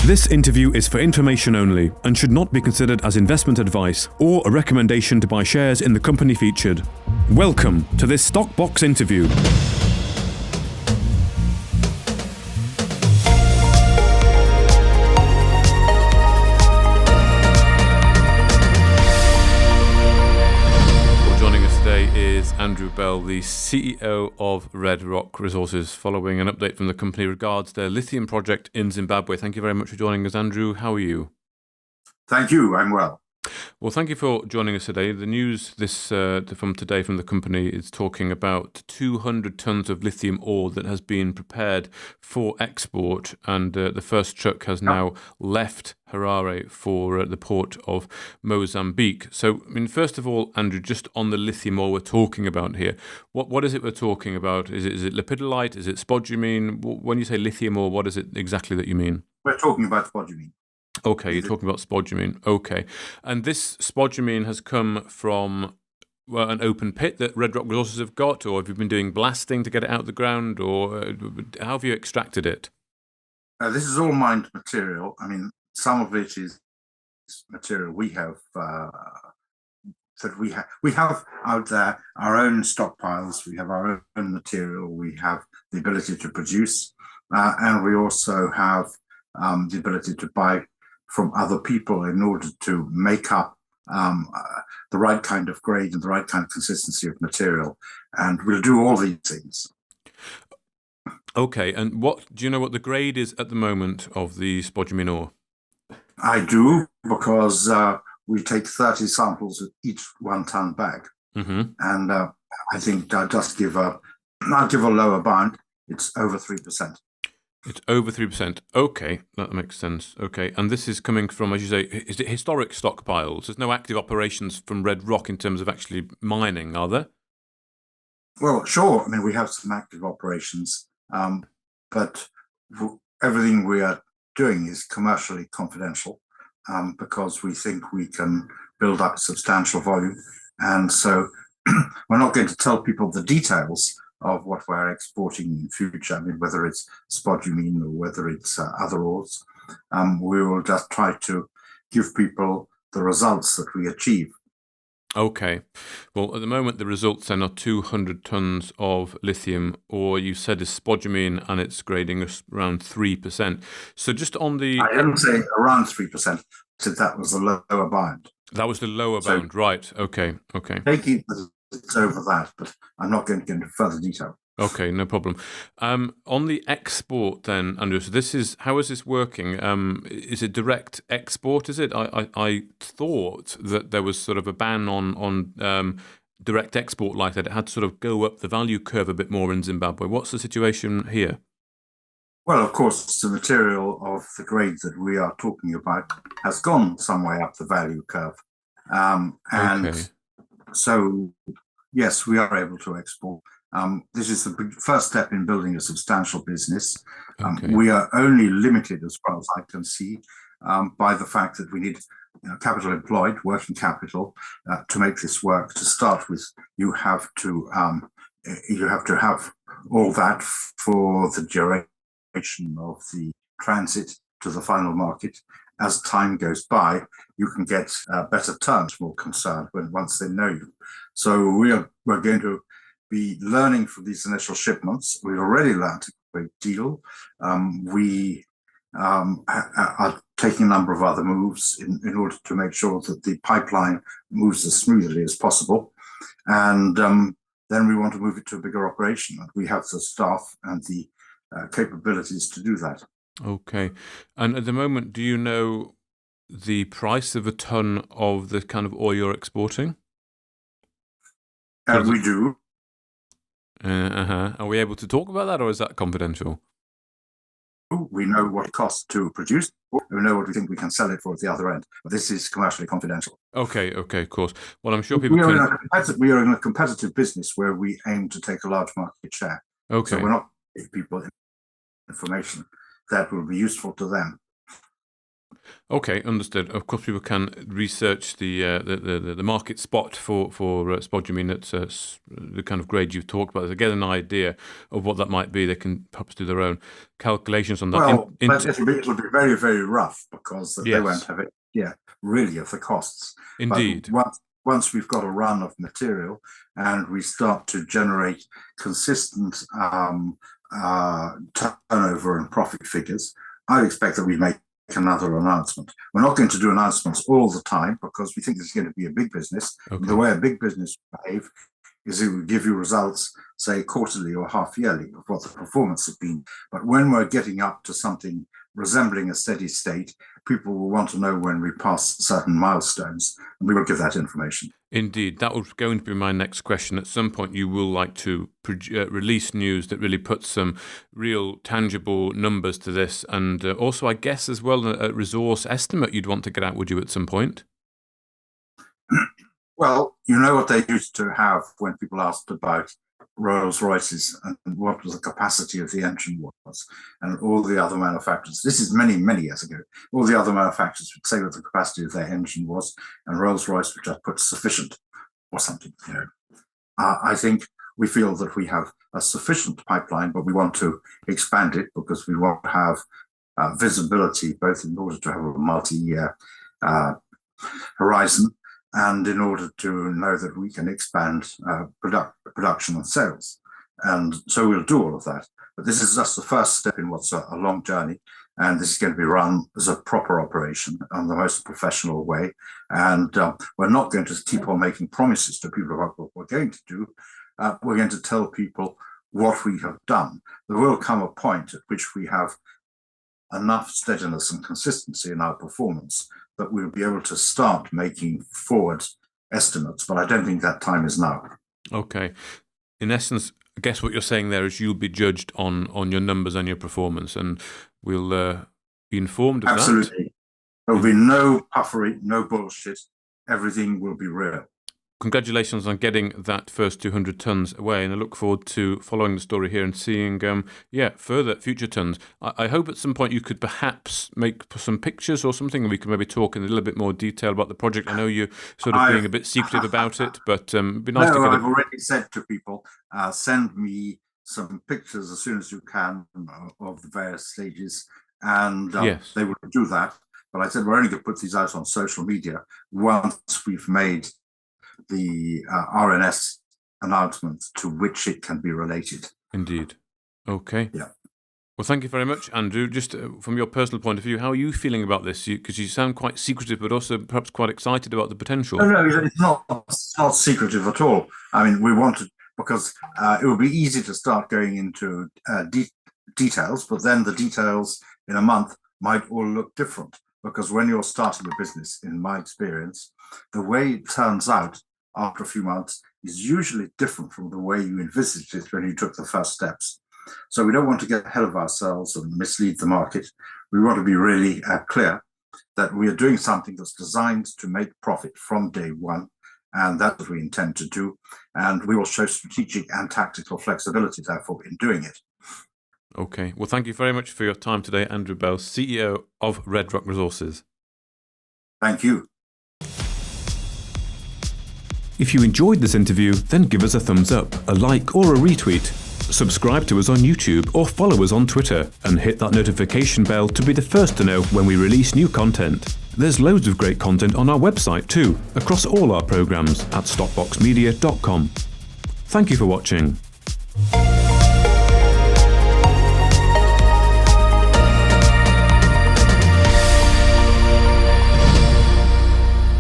This interview is for information only and should not be considered as investment advice or a recommendation to buy shares in the company featured. Welcome to this Stock Box interview. Joining us today is Andrew Bell, the CEO of Red Rock Resources, following an update from the company regards their lithium project in Zimbabwe. Thank you very much for joining us, Andrew. How are you? Thank you. I'm well. Well, thank you for joining us today. The news from today from the company is talking about 200 tons of lithium ore that has been prepared for export, and the first truck has now left Harare for the port of Mozambique. So, I mean, first of all, Andrew, just on the lithium ore we're talking about here, what is it we're talking about? Is it lepidolite? Is it spodumene? When you say lithium ore, what is it exactly that you mean? We're talking about spodumene. Okay, you're talking about spodumene. Okay. And this spodumene has come from an open pit that Red Rock Resources have got, or have you been doing blasting to get it out of the ground, or how have you extracted it? This is all mined material. I mean, some of it is material we have we have out there our own stockpiles. We have our own material. We have the ability to produce, and we also have the ability to buy from other people in order to make up the right kind of grade and the right kind of consistency of material. And we'll do all these things. Okay, and do you know what the grade is at the moment of the spodumene ore? I do, because we take 30 samples of each 1 ton bag. Mm-hmm. And I think I'll give a lower bound. It's over 3%. It's over 3%. Okay, that makes sense. Okay, and this is coming from, as you say, is it historic stockpiles? There's no active operations from Red Rock in terms of actually mining, are there? Well, sure. I mean, we have some active operations, but everything we are doing is commercially confidential, because we think we can build up substantial volume. And so we're not going to tell people the details of what we're exporting in the future. I mean, whether it's spodumene or whether it's other ores, we will just try to give people the results that we achieve. Okay. Well, at the moment, the results then are 200 tons of lithium, or you said is spodumene, and it's grading around 3%. So just on the... I didn't say around 3%, so that was the lower bound. That was the lower bound, right. Okay. Taking it's over that, but I'm not going to get into further detail. Okay, no problem. On the export then, Andrew, so how is this working? Is it direct export, is it? I thought that there was sort of a ban on direct export like that. It had to sort of go up the value curve a bit more in Zimbabwe. What's the situation here? Well, of course, the material of the grade that we are talking about has gone some way up the value curve. Okay. So, yes, we are able to export. This is the first step in building a substantial business. Okay. We are only limited, as far as I can see, by the fact that we need capital employed, working capital, to make this work. To start with, you have to have all that for the duration of the transit to the final market. As time goes by, you can get better terms, more concerned once they know you. So we're going to be learning from these initial shipments. We've already learned a great deal. We are taking a number of other moves in order to make sure that the pipeline moves as smoothly as possible. And then we want to move it to a bigger operation. And we have the staff and the capabilities to do that. Okay. And at the moment, do you know the price of a ton of the kind of ore you're exporting? We do. Are we able to talk about that, or is that confidential? We know what it costs to produce. We know what we think we can sell it for at the other end. But this is commercially confidential. Okay, of course. Well, I'm sure people we are in a competitive business where we aim to take a large market share. Okay. So we're not giving people information that will be useful to them. Okay, understood. Of course, people can research the market spot for spodumene at the kind of grade you've talked about. To get an idea of what that might be, they can perhaps do their own calculations on that. Well, but it'll be very, very rough because they won't Yes, have it, really of the costs. indeed. But once we've got a run of material and we start to generate consistent turnover and profit figures, I expect that we make another announcement. We're not going to do announcements all the time because we think this is going to be a big business. Okay. The way a big business behave is it will give you results, say quarterly or half yearly, of what the performance has been. But when we're getting up to something resembling a steady state, people will want to know when we pass certain milestones, and we will give that information. Indeed, that was going to be my next question. At some point, you will like to release news that really puts some real tangible numbers to this, and also, I guess, as well, a resource estimate you'd want to get out, would you, at some point? Well, you know what they used to have when people asked about Rolls-Royces and what the capacity of the engine was, and all the other manufacturers. This is many, many years ago. All the other manufacturers would say what the capacity of their engine was, and Rolls-Royce would just put sufficient or something. I think we feel that we have a sufficient pipeline, but we want to expand it because we want to have visibility, both in order to have a multi-year horizon, and in order to know that we can expand production and sales. And so we'll do all of that. But this is just the first step in what's a long journey. And this is going to be run as a proper operation in the most professional way. And we're not going to keep on making promises to people about what we're going to do. We're going to tell people what we have done. There will come a point at which we have enough steadiness and consistency in our performance that we'll be able to start making forward estimates, but I don't think that time is now. Okay. In essence, I guess what you're saying there is you'll be judged on your numbers and your performance, and we'll be informed of Absolutely. There will be no puffery, no bullshit. Everything will be real. Congratulations on getting that first 200 tons away, and I look forward to following the story here and seeing, further future tons. I hope at some point you could perhaps make some pictures or something, and we can maybe talk in a little bit more detail about the project. I know you're sort of being a bit secretive about it, but it'd be nice to get I've already said to people, send me some pictures as soon as you can of the various stages, and yes, they will do that. But I said we're only going to put these out on social media once we've made the RNS announcement to which it can be related. Indeed. Okay. Yeah. Well, thank you very much, Andrew. Just from your personal point of view, how are you feeling about this? Because you sound quite secretive, but also perhaps quite excited about the potential. No, it's not secretive at all. I mean, we wanted, because it would be easy to start going into details, but then the details in a month might all look different. Because when you're starting a business, in my experience, the way it turns out after a few months is usually different from the way you envisaged it when you took the first steps. So we don't want to get ahead of ourselves and mislead the market. We want to be really clear that we are doing something that's designed to make profit from day one, and that's what we intend to do. And we will show strategic and tactical flexibility, therefore, in doing it. Okay. Well, thank you very much for your time today, Andrew Bell, CEO of Red Rock Resources. Thank you. If you enjoyed this interview, then give us a thumbs up, a like or a retweet. Subscribe to us on YouTube or follow us on Twitter, and hit that notification bell to be the first to know when we release new content. There's loads of great content on our website too, across all our programs at stopboxmedia.com. Thank you for watching.